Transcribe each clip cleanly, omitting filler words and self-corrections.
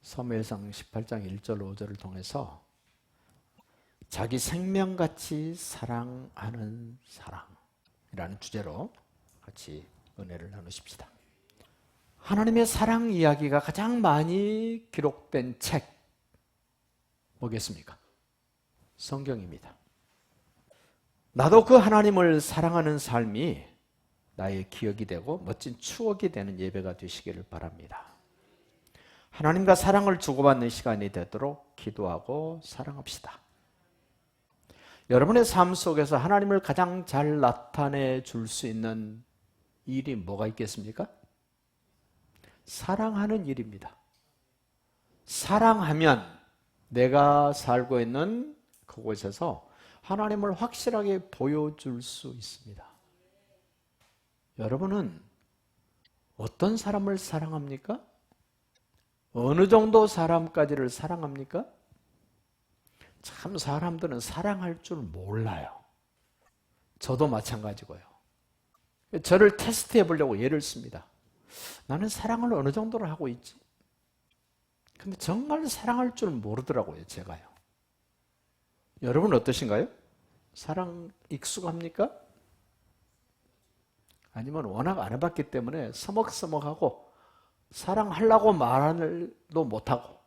사무엘상 18장 1절 5절을 통해서 자기 생명같이 사랑하는 사랑이라는 주제로 같이 은혜를 나누십시다. 하나님의 사랑 이야기가 가장 많이 기록된 책 뭐겠습니까? 성경입니다. 나도 그 하나님을 사랑하는 삶이 나의 기억이 되고 멋진 추억이 되는 예배가 되시기를 바랍니다. 하나님과 사랑을 주고받는 시간이 되도록 기도하고 사랑합시다. 여러분의 삶 속에서 하나님을 가장 잘 나타내 줄 수 있는 일이 뭐가 있겠습니까? 사랑하는 일입니다. 사랑하면 내가 살고 있는 그곳에서 하나님을 확실하게 보여줄 수 있습니다. 여러분은 어떤 사람을 사랑합니까? 어느 정도 사람까지를 사랑합니까? 참 사람들은 사랑할 줄 몰라요. 저도 마찬가지고요. 저를 테스트해 보려고 예를 씁니다. 나는 사랑을 어느 정도로 하고 있지? 근데 정말 사랑할 줄 모르더라고요, 제가요. 여러분 어떠신가요? 사랑 익숙합니까? 아니면 워낙 안 해봤기 때문에 서먹서먹하고 사랑하려고 말도 못하고.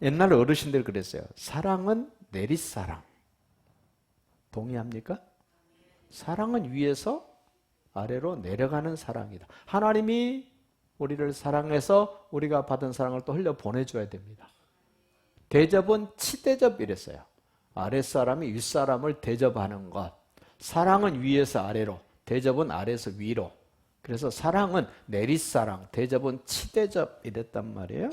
옛날 어르신들 그랬어요. 사랑은 내릿사랑. 동의합니까? 사랑은 위에서 아래로 내려가는 사랑이다. 하나님이 우리를 사랑해서 우리가 받은 사랑을 또 흘려 보내줘야 됩니다. 대접은 치대접 이랬어요. 아랫사람이 윗사람을 대접하는 것. 사랑은 위에서 아래로, 대접은 아래에서 위로. 그래서 사랑은 내릿사랑, 대접은 치대접 이랬단 말이에요.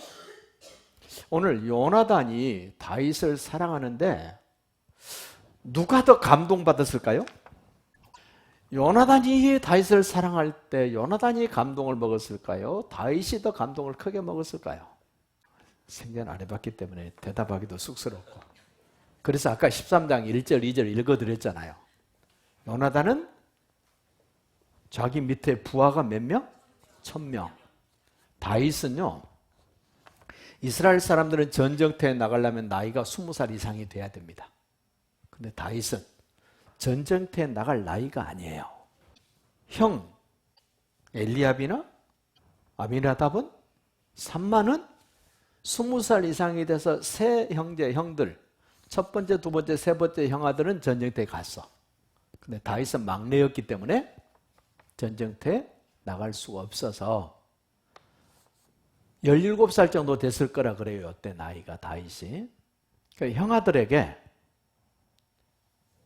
오늘 요나단이 다윗을 사랑하는데 누가 더 감동받았을까요? 요나단이 다윗을 사랑할 때 요나단이 감동을 먹었을까요? 다윗이 더 감동을 크게 먹었을까요? 생전 안 해봤기 때문에 대답하기도 쑥스럽고. 그래서 아까 13장 1절 2절 읽어드렸잖아요. 요나단은 자기 밑에 부하가 몇 명? 1000명. 다윗은요, 이스라엘 사람들은 전쟁터에 나가려면 나이가 20살 이상이 돼야 됩니다. 근데 다윗은 전쟁터에 나갈 나이가 아니에요. 형 엘리압이나 아미나답은 3만은 20살 이상이 돼서 세 형제, 형들, 첫 번째, 두 번째, 세 번째 형아들은 전쟁터에 갔어. 근데 다윗은 막내였기 때문에 전쟁터에 나갈 수가 없어서 17살 정도 됐을 거라 그래요. 그때 나이가 다윗이. 그러니까 형아들에게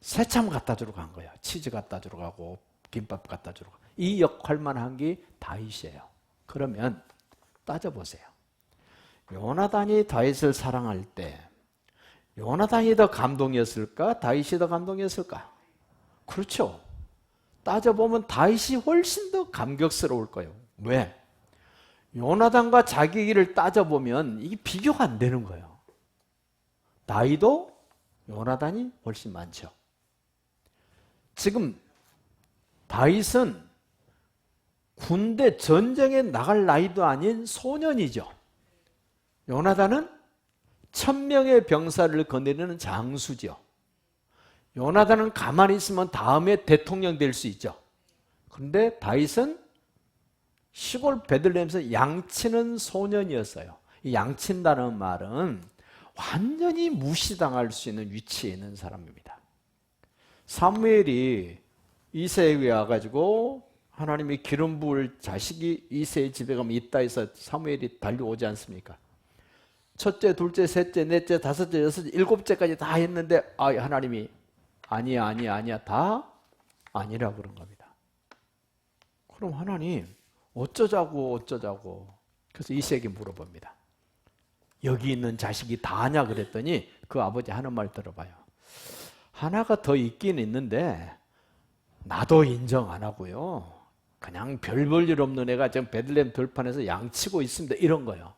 새참 갖다 주러 간 거예요. 치즈 갖다 주러 가고 김밥 갖다 주러 가고. 이 역할만 한 게 다윗이에요. 그러면 따져보세요. 요나단이 다윗을 사랑할 때 요나단이 더 감동이었을까? 다윗이 더 감동이었을까? 그렇죠. 따져보면 다윗이 훨씬 더 감격스러울 거예요. 왜? 요나단과 자기 일을 따져보면 이게 비교가 안 되는 거예요. 나이도 요나단이 훨씬 많죠. 지금 다윗은 군대 전쟁에 나갈 나이도 아닌 소년이죠. 요나단은 1000명의 병사를 거느리는 장수죠. 요나단은 가만히 있으면 다음에 대통령 될 수 있죠. 그런데 다윗은 시골 베들레헴에서 양치는 소년이었어요. 이 양친다는 말은 완전히 무시당할 수 있는 위치에 있는 사람입니다. 사무엘이 이새에게 와가지고 하나님이 기름 부을 자식이 이새의 집에 가면 있다 해서 사무엘이 달려오지 않습니까? 첫째, 둘째, 셋째, 넷째, 다섯째, 여섯째, 일곱째까지 다 했는데 하나님이 아니야 다 아니라고 그런 겁니다. 그럼 하나님 어쩌자고. 그래서 이새에게 물어봅니다. 여기 있는 자식이 다 하냐 그랬더니 그 아버지 하는 말 들어봐요. 하나가 더 있긴 있는데 나도 인정 안 하고요. 그냥 별 볼 일 없는 애가 지금 베들레헴 들판에서 양치고 있습니다. 이런 거요.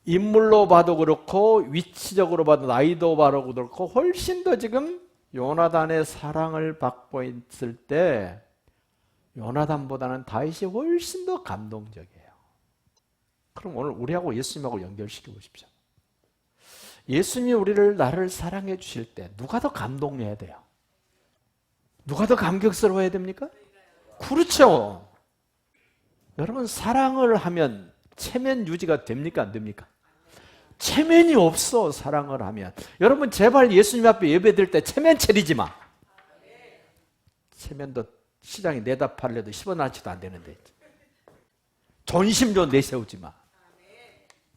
인물로 봐도 그렇고 위치적으로 봐도 나이도 봐도 그렇고 훨씬 더 지금 요나단의 사랑을 받고 있을 때 요나단보다는 다윗이 훨씬 더 감동적이에요. 그럼 오늘 우리하고 예수님하고 연결시켜 보십시오. 예수님이 우리를 나를 사랑해 주실 때 누가 더 감동해야 돼요? 누가 더 감격스러워야 됩니까? 그렇죠. 여러분 사랑을 하면 체면 유지가 됩니까? 안 됩니까? 체면이 없어 사랑을 하면. 여러분 제발 예수님 앞에 예배드릴 때 체면 차리지 마. 체면도 시장에 내다 팔려도 10원어치도 안 되는데 존심 좀 내세우지 마.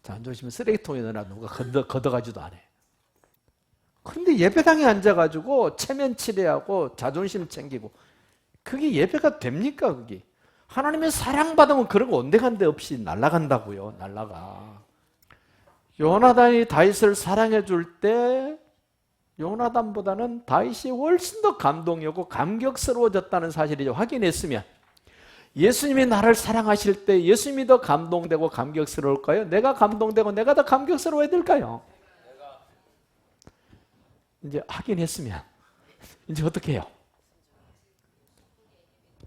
자존심은 쓰레기통에 넣어놔 누가 걷어가지도 안 해. 그런데 예배당에 앉아가지고 체면 치레하고 자존심 챙기고 그게 예배가 됩니까? 그게 하나님의 사랑받으면 그런 거 온데간데 없이 날아간다고요. 날아가. 요나단이 다윗을 사랑해 줄 때 요나단보다는 다윗이 훨씬 더 감동이었고 감격스러워졌다는 사실을 확인했으면 예수님이 나를 사랑하실 때 예수님이 더 감동되고 감격스러울까요? 내가 감동되고 내가 더 감격스러워야 될까요? 이제 확인했으면 이제 어떻게 해요?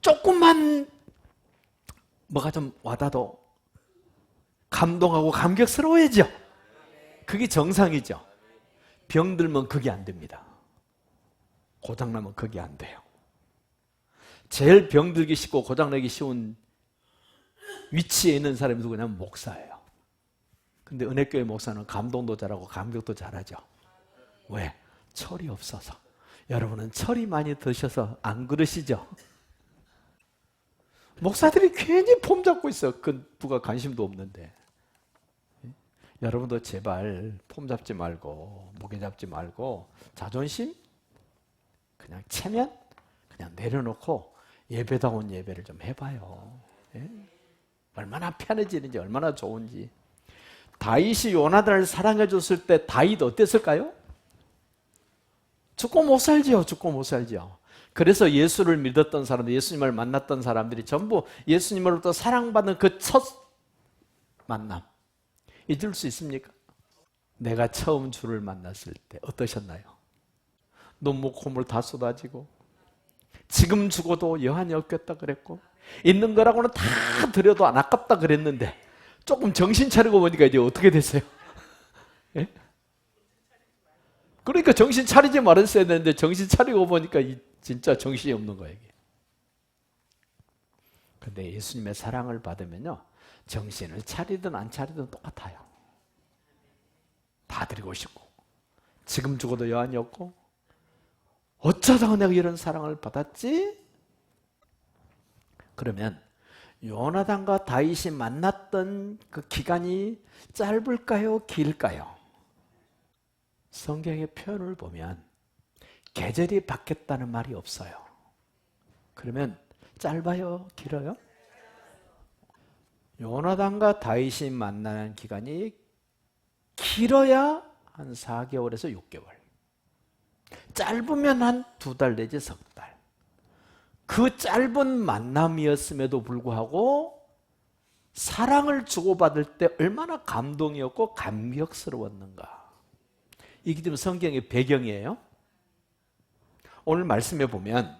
조금만 뭐가 좀 와닿아도 감동하고 감격스러워야죠. 그게 정상이죠. 병들면 그게 안 됩니다. 고장나면 그게 안 돼요. 제일 병들기 쉽고 고장나기 쉬운 위치에 있는 사람이 누구냐면 목사예요. 근데 은혜교회 목사는 감동도 잘하고 감격도 잘하죠. 왜? 철이 없어서. 여러분은 철이 많이 드셔서 안 그러시죠? 목사들이 괜히 폼 잡고 있어. 그 누가 관심도 없는데. 여러분도 제발 폼 잡지 말고 무게 잡지 말고 자존심 그냥 체면 그냥 내려놓고 예배다운 예배를 좀 해봐요. 예? 얼마나 편해지는지 얼마나 좋은지. 다윗이 요나단을 사랑해 줬을 때 다윗 어땠을까요? 죽고 못 살지요. 죽고 못 살지요. 그래서 예수를 믿었던 사람들, 예수님을 만났던 사람들이 전부 예수님으로부터 사랑받는 그 첫 만남 잊을 수 있습니까? 내가 처음 주를 만났을 때 어떠셨나요? 눈물 콧물 다 쏟아지고 지금 죽어도 여한이 없겠다 그랬고 있는 거라고는 다 드려도 안 아깝다 그랬는데 조금 정신 차리고 보니까 이제 어떻게 됐어요? 예? 그러니까 정신 차리지 말았어야 되는데 정신 차리고 보니까 진짜 정신이 없는 거예요. 이게. 근데 예수님의 사랑을 받으면요 정신을 차리든 안 차리든 똑같아요. 다 드리고 싶고 지금 죽어도 여한이 없고 어쩌다가 내가 이런 사랑을 받았지? 그러면 요나단과 다윗이 만났던 그 기간이 짧을까요? 길까요? 성경의 표현을 보면 계절이 바뀌었다는 말이 없어요. 그러면 짧아요? 길어요? 요나단과 다윗이 만나는 기간이 길어야 한 4개월에서 6개월. 짧으면 한 2달 내지 석 달. 그 짧은 만남이었음에도 불구하고 사랑을 주고받을 때 얼마나 감동이었고 감격스러웠는가. 이게 지금 성경의 배경이에요. 오늘 말씀해 보면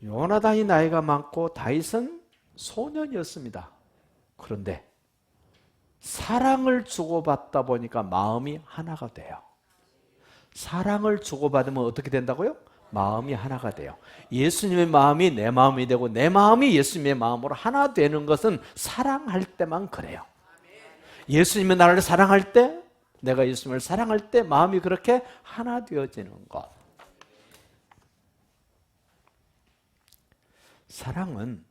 요나단이 나이가 많고 다윗은 소년이었습니다. 그런데 사랑을 주고받다 보니까 마음이 하나가 돼요. 사랑을 주고받으면 어떻게 된다고요? 마음이 하나가 돼요. 예수님의 마음이 내 마음이 되고 내 마음이 예수님의 마음으로 하나 되는 것은 사랑할 때만 그래요. 예수님이 나를 사랑할 때 내가 예수님을 사랑할 때 마음이 그렇게 하나 되어지는 것. 사랑은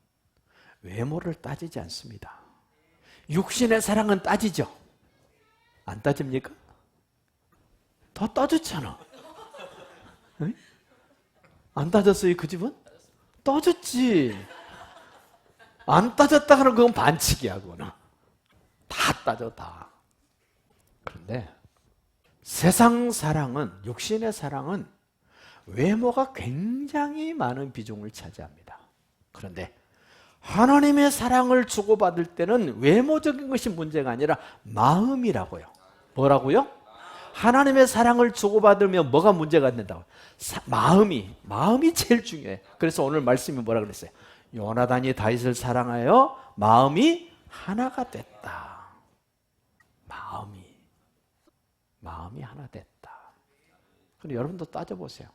외모를 따지지 않습니다. 육신의 사랑은 따지죠? 안 따집니까? 다 따졌잖아. 응? 안 따졌어요, 그 집은? 따졌지. 안 따졌다 하는 그건 반칙이야, 그거는. 다 따져, 다. 그런데 세상 사랑은, 육신의 사랑은 외모가 굉장히 많은 비중을 차지합니다. 그런데 하나님의 사랑을 주고받을 때는 외모적인 것이 문제가 아니라 마음이라고요. 뭐라고요? 하나님의 사랑을 주고받으면 뭐가 문제가 된다고? 마음이 제일 중요해. 그래서 오늘 말씀이 뭐라 그랬어요? 요나단이 다윗을 사랑하여 마음이 하나가 됐다. 마음이 하나 됐다. 그럼 여러분도 따져보세요.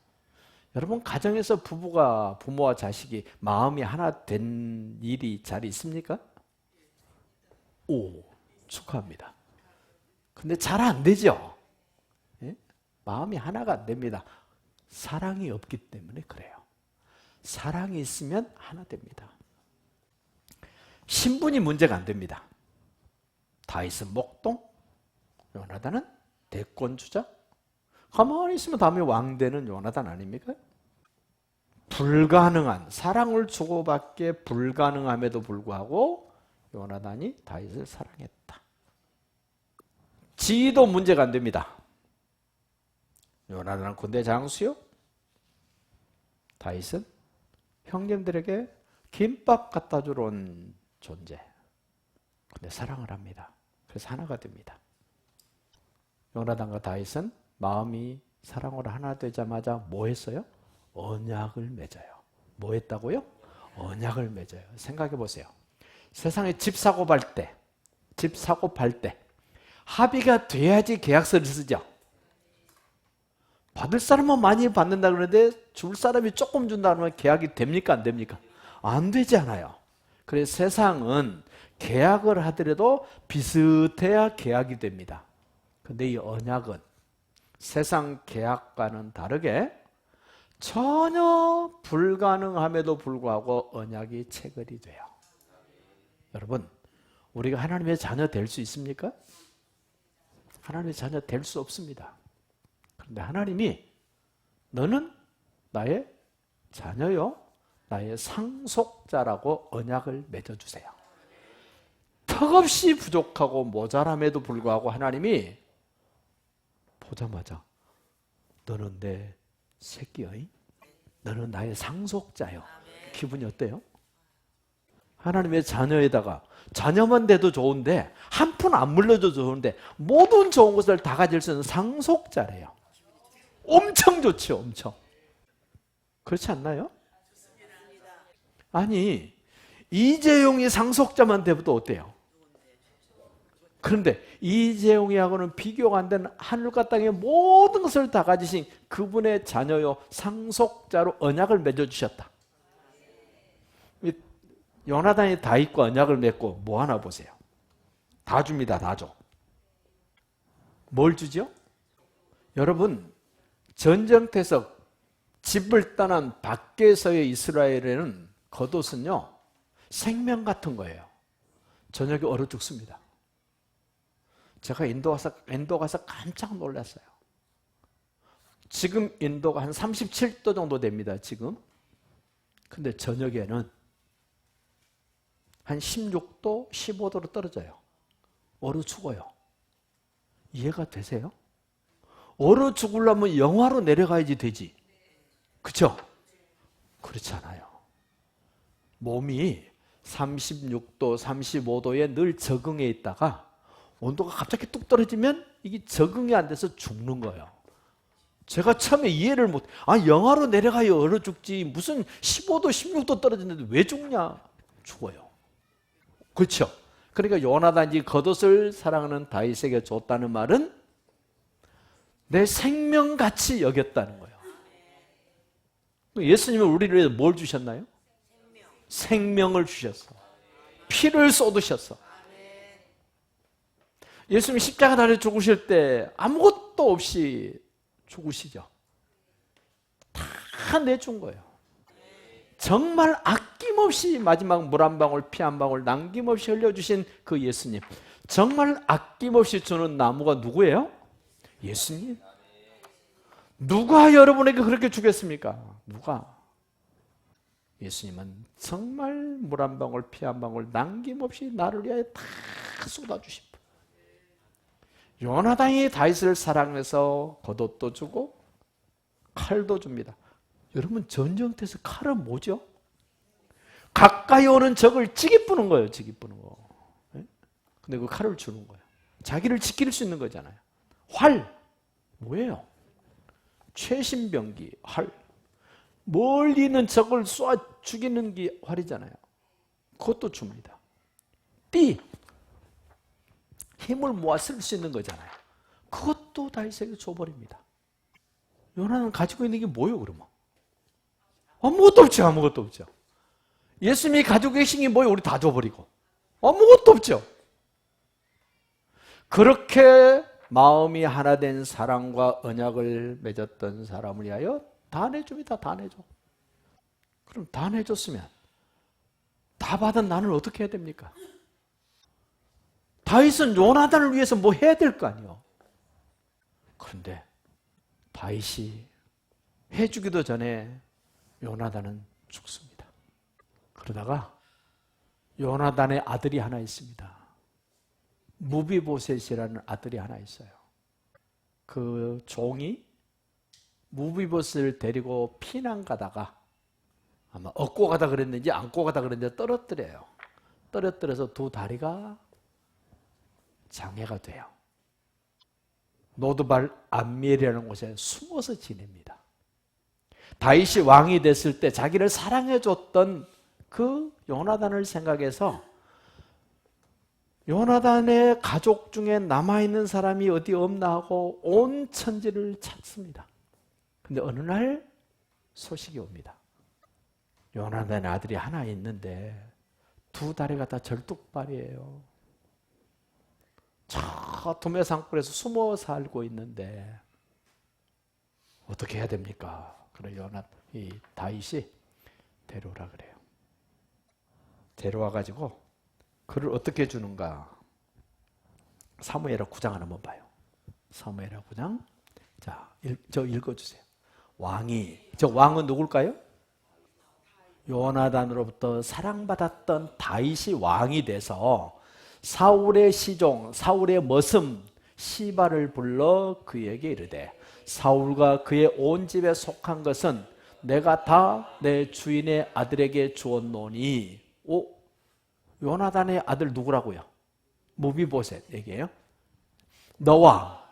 여러분 가정에서 부모와 자식이 마음이 하나 된 일이 잘 있습니까? 오, 축하합니다. 근데 잘 안 되죠? 예? 마음이 하나가 안 됩니다. 사랑이 없기 때문에 그래요. 사랑이 있으면 하나 됩니다. 신분이 문제가 안 됩니다. 다윗은 목동, 요나단은 대권주자. 가만히 있으면 다음에 왕되는 요나단 아닙니까? 불가능한, 사랑을 주고받기에 불가능함에도 불구하고 요나단이 다윗을 사랑했다. 지위도 문제가 안 됩니다. 요나단은 군대 장수요. 다윗은 형님들에게 김밥 갖다 주러 온 존재. 근데 사랑을 합니다. 그래서 하나가 됩니다. 요나단과 다윗은 마음이 사랑으로 하나 되자마자 뭐 했어요? 언약을 맺어요. 뭐 했다고요? 언약을 맺어요. 생각해 보세요. 세상에 집 사고 팔 때 합의가 돼야지 계약서를 쓰죠. 받을 사람은 많이 받는다 그러는데 줄 사람이 조금 준다 그러면 계약이 됩니까? 안 됩니까? 안 되잖아요. 그래서 세상은 계약을 하더라도 비슷해야 계약이 됩니다. 근데 이 언약은 세상 계약과는 다르게 전혀 불가능함에도 불구하고 언약이 체결이 돼요. 여러분, 우리가 하나님의 자녀 될 수 있습니까? 하나님의 자녀 될 수 없습니다. 그런데 하나님이 너는 나의 자녀요, 나의 상속자라고 언약을 맺어주세요. 턱없이 부족하고 모자람에도 불구하고 하나님이 보자마자 너는 내 새끼여, 너는 나의 상속자요. 기분이 어때요? 하나님의 자녀에다가 자녀만 돼도 좋은데 한 푼 안 물려줘도 좋은데 모든 좋은 것을 다 가질 수 있는 상속자래요. 엄청 좋죠, 엄청. 그렇지 않나요? 아니, 이재용이 상속자만 돼도 어때요? 그런데 이재용이하고는 비교가 안 되는 하늘과 땅의 모든 것을 다 가지신 그분의 자녀요, 상속자로 언약을 맺어주셨다. 요나단이 다윗과 언약을 맺고 뭐 하나 보세요. 다 줍니다. 다 줘. 뭘 주죠? 여러분, 전쟁터에서 집을 떠난 밖에서의 이스라엘에는 겉옷은요, 생명 같은 거예요. 저녁에 얼어 죽습니다. 제가 인도 가서 깜짝 놀랐어요. 지금 인도가 한 37도 정도 됩니다, 지금. 근데 저녁에는 한 16도, 15도로 떨어져요. 얼어 죽어요. 이해가 되세요? 얼어 죽으려면 영하로 내려가야지 되지. 그렇죠? 그렇지 않아요. 몸이 36도, 35도에 늘 적응해 있다가 온도가 갑자기 뚝 떨어지면 이게 적응이 안 돼서 죽는 거예요. 제가 처음에 이해를 못, 영하로 내려가야 얼어 죽지. 무슨 15도, 16도 떨어지는데 왜 죽냐? 죽어요. 그렇죠? 그러니까 요나단이 겉옷을 사랑하는 다윗에게 줬다는 말은 내 생명같이 여겼다는 거예요. 예수님은 우리를 위해서 뭘 주셨나요? 생명을 주셨어. 피를 쏟으셨어. 예수님이 십자가 달에 죽으실 때 아무것도 없이 죽으시죠. 다 내준 거예요. 정말 아낌없이 마지막 물 한 방울, 피 한 방울 남김없이 흘려주신 그 예수님. 정말 아낌없이 주는 나무가 누구예요? 예수님. 누가 여러분에게 그렇게 주겠습니까? 누가? 예수님은 정말 물 한 방울, 피 한 방울 남김없이 나를 위하여 다 쏟아주신 분. 요나단이 다윗을 사랑해서 겉옷도 주고 칼도 줍니다. 여러분, 전쟁터에서 칼은 뭐죠? 가까이 오는 적을 찌개 뿌는 거예요. 찌개 뿌는 거. 근데 그 칼을 주는 거예요. 자기를 지킬 수 있는 거잖아요. 활 뭐예요? 최신병기 활. 멀리 있는 적을 쏴 죽이는 게 활이잖아요. 그것도 줍니다. 띠 힘을 모아 쓸 수 있는 거잖아요. 그것도 다윗에게 줘버립니다. 요나단은 가지고 있는 게 뭐예요, 그러면? 아무것도 없죠, 아무것도 없죠. 예수님이 가지고 계신 게 뭐예요? 우리 다 줘버리고. 아무것도 없죠. 그렇게 마음이 하나 된 사랑과 언약을 맺었던 사람을 위하여 다 내줍니다. 다 내줘. 그럼 다 내줬으면 다 받은 나는 어떻게 해야 됩니까? 다윗은 요나단을 위해서 뭐 해야 될 거 아니에요. 그런데 다윗이 해주기도 전에 요나단은 죽습니다. 그러다가 요나단의 아들이 하나 있습니다. 무비보셋이라는 아들이 하나 있어요. 그 종이 무비보셋을 데리고 피난 가다가 아마 업고 가다 그랬는지 안고 가다 그랬는지 떨어뜨려요. 떨어뜨려서 두 다리가 장애가 돼요. 노드발 암미엘이라는 곳에 숨어서 지냅니다. 다윗이 왕이 됐을 때 자기를 사랑해줬던 그 요나단을 생각해서 요나단의 가족 중에 남아있는 사람이 어디 없나 하고 온 천지를 찾습니다. 근데 어느 날 소식이 옵니다. 요나단의 아들이 하나 있는데 두 다리가 다 절뚝발이에요. 저 도매산골에서 숨어 살고 있는데 어떻게 해야 됩니까? 그래 이 다윗이 데려오라 그래요. 데려와가지고 그를 어떻게 주는가? 사무엘하 9장 한번 봐요. 사무엘하 9장. 자, 저 읽어주세요. 저 왕은 누굴까요? 요나단으로부터 사랑받았던 다윗이 왕이 돼서 사울의 시종, 사울의 머슴 시바를 불러 그에게 이르되 사울과 그의 온 집에 속한 것은 내가 다 내 주인의 아들에게 주었노니. 요나단의 아들 누구라고요? 무비보셋 얘기해요. 너와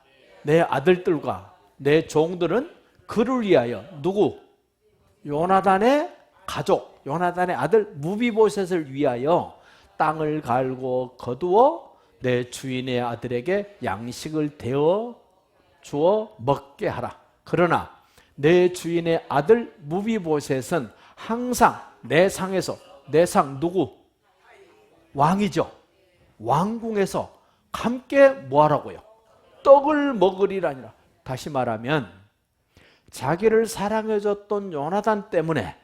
내 아들들과 내 종들은 그를 위하여 누구? 요나단의 가족, 요나단의 아들 무비보셋을 위하여 땅을 갈고 거두어 내 주인의 아들에게 양식을 데워 주어 먹게 하라. 그러나 내 주인의 아들 무비보셋은 항상 내 상에서, 내 상 누구? 왕이죠. 왕궁에서 함께 뭐하라고요? 떡을 먹으리라니라. 다시 말하면 자기를 사랑해줬던 요나단 때문에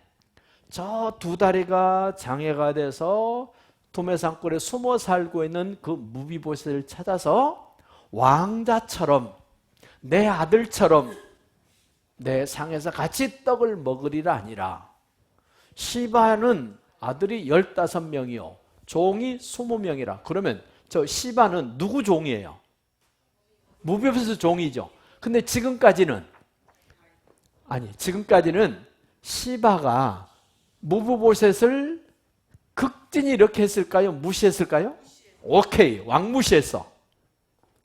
저 두 다리가 장애가 돼서 도매산골에 숨어 살고 있는 그 무비보셋을 찾아서 왕자처럼 내 아들처럼 내 상에서 같이 떡을 먹으리라 아니라. 시바는 아들이 15명이요 종이 20명이라. 그러면 저 시바는 누구 종이에요? 무비보셋 종이죠. 근데 지금까지는 시바가 무비보셋을 극진히 이렇게 했을까요? 무시했을까요? 오케이, 왕무시했어.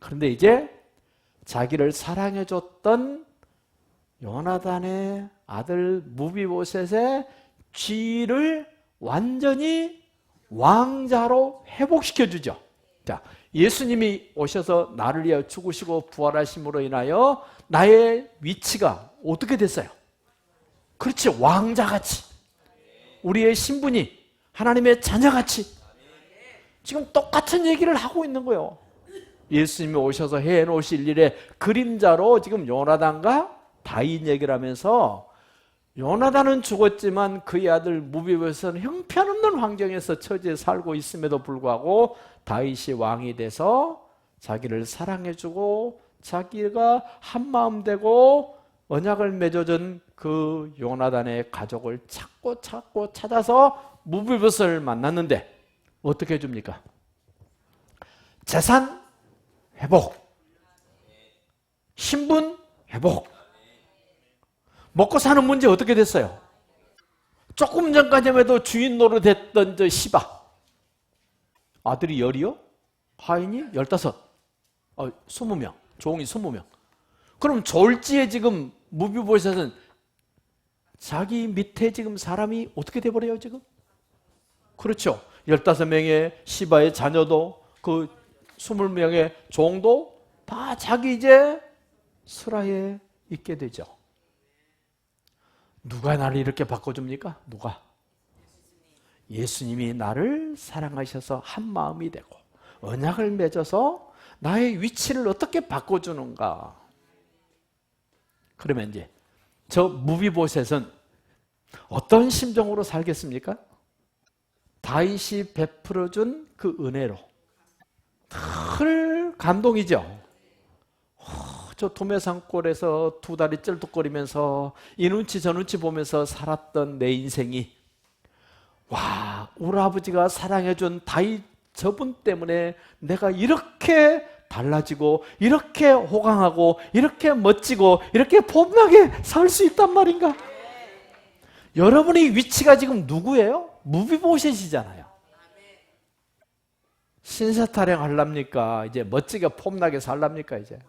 그런데 이제 자기를 사랑해줬던 요나단의 아들 무비보셋의 쥐를 완전히 왕자로 회복시켜주죠. 자, 예수님이 오셔서 나를 위하여 죽으시고 부활하심으로 인하여 나의 위치가 어떻게 됐어요? 그렇지, 왕자같이. 우리의 신분이 하나님의 자녀같이. 지금 똑같은 얘기를 하고 있는 거예요. 예수님이 오셔서 해놓으실 일의 그림자로 지금 요나단과 다윗 얘기를 하면서 요나단은 죽었지만 그의 아들 무비보셋은 형편없는 환경에서 처지에 살고 있음에도 불구하고 다윗이 왕이 돼서 자기를 사랑해주고 자기가 한마음 되고 언약을 맺어준 그 요나단의 가족을 찾고 찾아서 무비보셋을 만났는데 어떻게 해줍니까? 재산 회복, 신분 회복. 먹고 사는 문제 어떻게 됐어요? 조금 전까지만 해도 주인 노릇했던 저 시바 아들이 10이요? 하인이 15, 20명, 종이 20명. 그럼 졸지에 지금 무비보셋은 자기 밑에 지금 사람이 어떻게 돼버려요 지금? 그렇죠. 15명의 시바의 자녀도 그 20명의 종도 다 자기 이제 슬하에 있게 되죠. 누가 나를 이렇게 바꿔줍니까? 누가? 예수님이 나를 사랑하셔서 한 마음이 되고 언약을 맺어서 나의 위치를 어떻게 바꿔주는가. 그러면 이제 저 무비보셋은 어떤 심정으로 살겠습니까? 다윗이 베풀어준 그 은혜로 늘 감동이죠. 저 도매산골에서 두 다리 쩔뚝거리면서 이 눈치 저 눈치 보면서 살았던 내 인생이, 와, 우리 아버지가 사랑해준 다윗 저분 때문에 내가 이렇게 달라지고 이렇게 호강하고 이렇게 멋지고 이렇게 폼나게 살 수 있단 말인가? 여러분의 위치가 지금 누구예요? 무비보셋이잖아요. 신세 타령하랍니까? 이제 멋지게 폼나게 살랍니까? 이제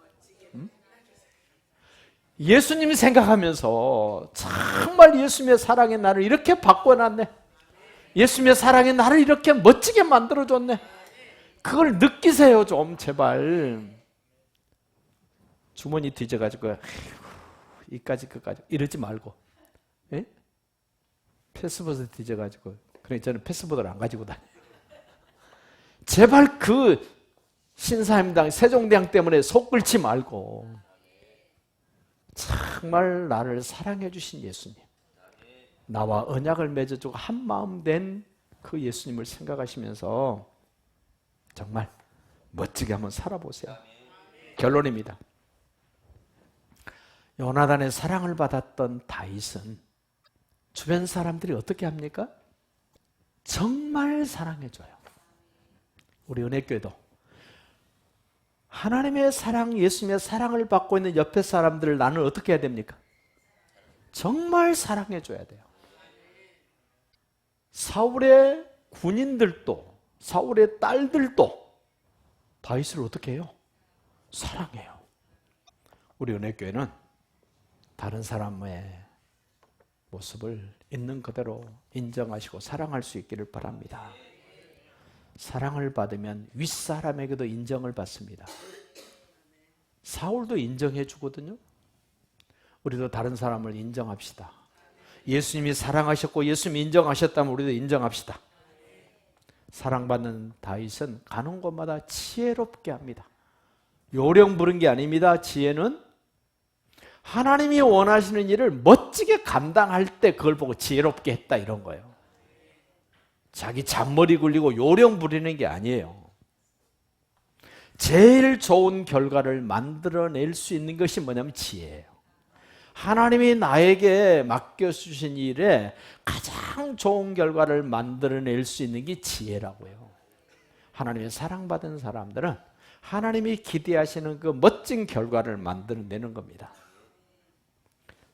예수님이 생각하면서 정말 예수님의 사랑에 나를 이렇게 바꿔놨네. 예수님의 사랑에 나를 이렇게 멋지게 만들어줬네. 그걸 느끼세요 좀 제발. 주머니 뒤져가지고 이까지 끝까지 이러지 말고, 예? 패스포드 뒤져가지고, 그래 저는 패스포드를 안 가지고 다녀요. 제발 그 신사임당 세종대왕 때문에 속 끓지 말고 정말 나를 사랑해 주신 예수님, 나와 언약을 맺어주고 한 마음 된 그 예수님을 생각하시면서 정말 멋지게 한번 살아보세요. 결론입니다. 요나단의 사랑을 받았던 다윗은 주변 사람들이 어떻게 합니까? 정말 사랑해줘요. 우리 은혜교회도 하나님의 사랑, 예수님의 사랑을 받고 있는 옆에 사람들을 나는 어떻게 해야 됩니까? 정말 사랑해줘야 돼요. 사울의 군인들도, 사울의 딸들도 다윗을 어떻게 해요? 사랑해요. 우리 은혜교회는 다른 사람의 모습을 있는 그대로 인정하시고 사랑할 수 있기를 바랍니다. 사랑을 받으면 윗사람에게도 인정을 받습니다. 사울도 인정해 주거든요. 우리도 다른 사람을 인정합시다. 예수님이 사랑하셨고 예수님이 인정하셨다면 우리도 인정합시다. 사랑받는 다윗은 가는 곳마다 지혜롭게 합니다. 요령 부른 게 아닙니다. 지혜는 하나님이 원하시는 일을 멋지게 감당할 때 그걸 보고 지혜롭게 했다 이런 거예요. 자기 잔머리 굴리고 요령 부리는 게 아니에요. 제일 좋은 결과를 만들어낼 수 있는 것이 뭐냐면 지혜예요. 하나님이 나에게 맡겨주신 일에 가장 좋은 결과를 만들어낼 수 있는 게 지혜라고요. 하나님의 사랑받은 사람들은 하나님이 기대하시는 그 멋진 결과를 만들어내는 겁니다.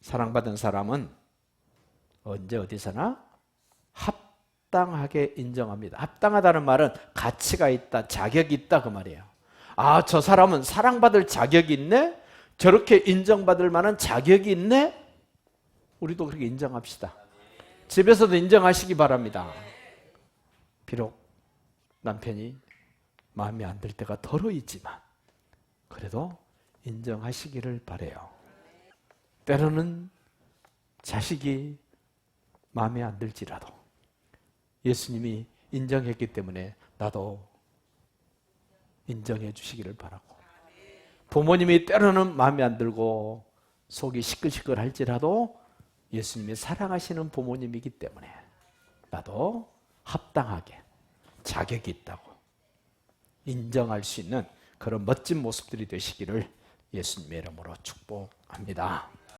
사랑받은 사람은 언제 어디서나 합당하게 인정합니다. 합당하다는 말은 가치가 있다, 자격이 있다 그 말이에요. 아, 저 사람은 사랑받을 자격이 있네? 저렇게 인정받을 만한 자격이 있네? 우리도 그렇게 인정합시다. 집에서도 인정하시기 바랍니다. 비록 남편이 마음에 안 들 때가 덜어 있지만 그래도 인정하시기를 바라요. 때로는 자식이 마음에 안 들지라도 예수님이 인정했기 때문에 나도 인정해 주시기를 바라고, 부모님이 때로는 마음에 안 들고 속이 시끌시끌 할지라도 예수님이 사랑하시는 부모님이기 때문에 나도 합당하게 자격이 있다고 인정할 수 있는 그런 멋진 모습들이 되시기를 예수님의 이름으로 축복합니다.